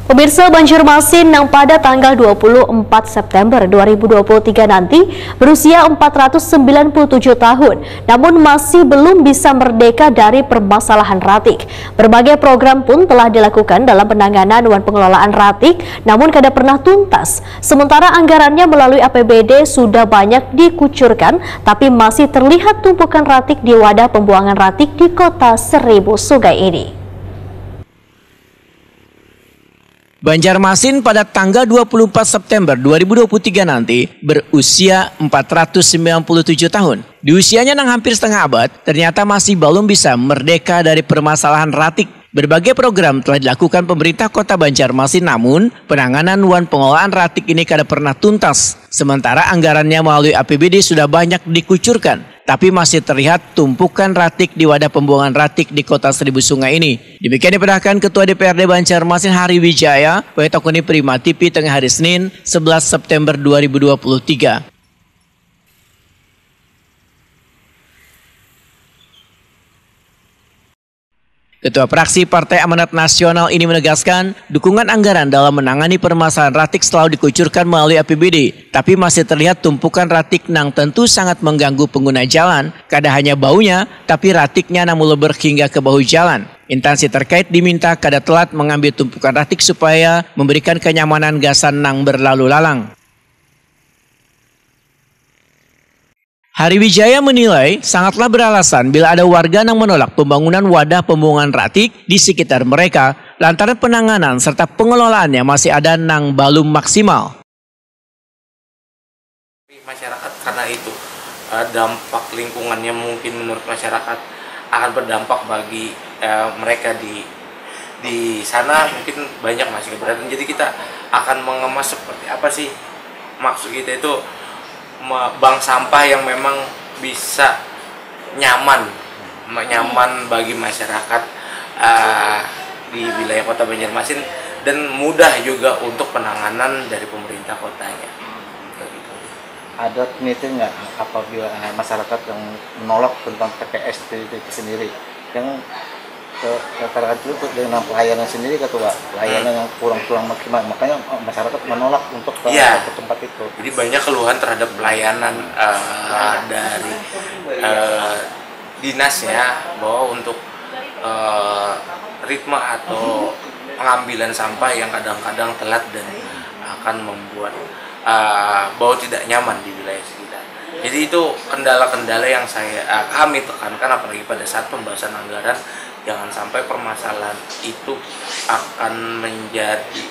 Pemirsa, Banjarmasin yang pada tanggal 24 September 2023 nanti berusia 497 tahun, namun masih belum bisa merdeka dari permasalahan ratik. Berbagai program pun telah dilakukan dalam penanganan dan pengelolaan ratik, namun kada pernah tuntas. Sementara anggarannya melalui APBD sudah banyak dikucurkan, tapi masih terlihat tumpukan ratik di wadah pembuangan ratik di kota Seribu Sungai ini. Banjarmasin pada tanggal 24 September 2023 nanti berusia 497 tahun. Di usianya yang hampir setengah abad, ternyata masih belum bisa merdeka dari permasalahan ratik. Berbagai program telah dilakukan pemerintah kota Banjarmasin, namun penanganan dan pengelolaan ratik ini kada pernah tuntas. Sementara anggarannya melalui APBD sudah banyak dikucurkan, tapi masih terlihat tumpukan ratik di wadah pembuangan ratik di kota Seribu Sungai ini. Demikian diperintahkan Ketua DPRD Banjarmasin Hari Wijaya, Wetokoni Prima TV tengah hari Senin 11 September 2023. Ketua Fraksi Partai Amanat Nasional ini menegaskan dukungan anggaran dalam menangani permasalahan ratik selalu dikucurkan melalui APBD, tapi masih terlihat tumpukan ratik nang tentu sangat mengganggu pengguna jalan. Kada hanya baunya, tapi ratiknya nang melebar hingga ke bahu jalan. Instansi terkait diminta kada telat mengambil tumpukan ratik supaya memberikan kenyamanan gasan nang berlalu lalang. Hari Wijaya menilai sangatlah beralasan bila ada warga yang menolak pembangunan wadah pembuangan ratik di sekitar mereka lantaran penanganan serta pengelolaannya masih ada nang belum maksimal. Masyarakat karena itu dampak lingkungannya mungkin menurut masyarakat akan berdampak bagi mereka di sana mungkin banyak masih keberatan. Jadi kita akan mengemas seperti apa sih maksud kita itu bank sampah yang memang bisa nyaman bagi masyarakat di wilayah kota Banjarmasin dan mudah juga untuk penanganan dari pemerintah kotanya. Ada penelitian nggak apabila masyarakat yang menolak tentang TPS itu sendiri yang katakan itu dengan pelayanan sendiri ketua pelayanan yang kurang maksimal, makanya masyarakat menolak untuk ke tempat itu. Jadi banyak keluhan terhadap pelayanan dari dinasnya bahwa untuk ritme atau pengambilan sampah yang kadang-kadang telat dan akan membuat bau tidak nyaman di wilayah sekitar. Jadi itu kendala-kendala yang kami tekankan apalagi pada saat pembahasan anggaran. Jangan sampai permasalahan itu akan menjadi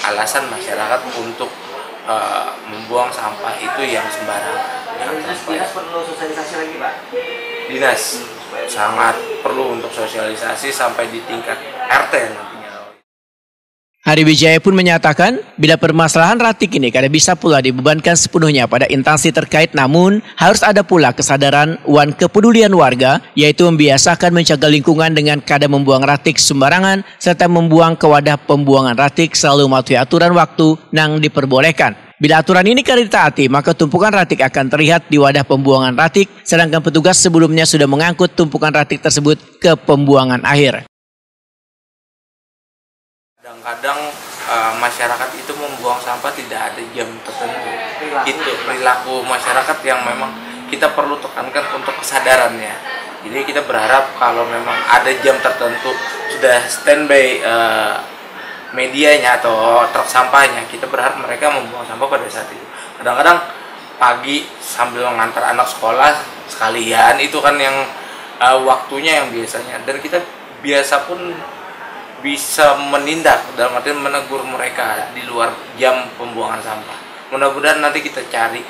alasan masyarakat untuk membuang sampah itu yang sembarangan. Dinas perlu sosialisasi lagi, Pak? Dinas sangat perlu untuk sosialisasi sampai di tingkat RT nantinya. Hari Wijaya pun menyatakan bila permasalahan ratik ini kada bisa pula dibebankan sepenuhnya pada instansi terkait, namun harus ada pula kesadaran dan kepedulian warga, yaitu membiasakan menjaga lingkungan dengan kada membuang ratik sembarangan serta membuang ke wadah pembuangan ratik selalu mematuhi aturan waktu nang diperbolehkan. Bila aturan ini kada ditaati, maka tumpukan ratik akan terlihat di wadah pembuangan ratik, sedangkan petugas sebelumnya sudah mengangkut tumpukan ratik tersebut ke pembuangan akhir. Kadang-kadang masyarakat itu membuang sampah tidak ada jam tertentu. Itu perilaku masyarakat yang memang kita perlu tekankan untuk kesadarannya. Jadi kita berharap kalau memang ada jam tertentu sudah standby medianya atau truk sampahnya, kita berharap mereka membuang sampah pada saat itu. Kadang-kadang pagi sambil mengantar anak sekolah sekalian, itu kan yang waktunya yang biasanya, dan kita biasa pun bisa menindak dalam artian menegur mereka di luar jam pembuangan sampah. Mudah-mudahan nanti kita cari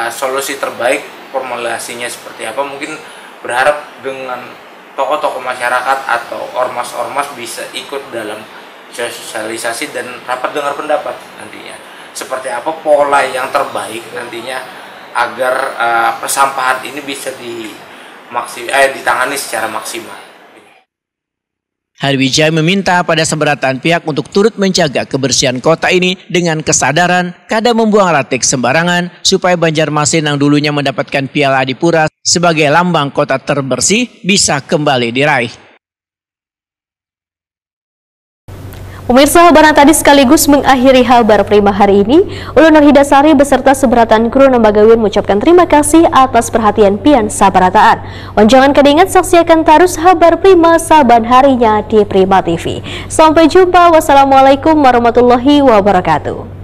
solusi terbaik, formulasinya seperti apa. Mungkin berharap dengan tokoh-tokoh masyarakat atau ormas-ormas bisa ikut dalam sosialisasi dan rapat dengar pendapat nantinya. Seperti apa pola yang terbaik nantinya agar persampahan ini bisa ditangani secara maksimal. Hari Wijaya meminta pada seberatan pihak untuk turut menjaga kebersihan kota ini dengan kesadaran kada membuang ratik sembarangan supaya Banjarmasin yang dulunya mendapatkan Piala Adipura sebagai lambang kota terbersih bisa kembali diraih. Pemirsa, habaran tadi sekaligus mengakhiri Habar Prima hari ini. Ulun Nurhidasari beserta seberatan kru Nembagawin mengucapkan terima kasih atas perhatian pian sabarataan. Jangan kedingat saksikan terus Habar Prima saban harinya di Prima TV. Sampai jumpa. Wassalamualaikum warahmatullahi wabarakatuh.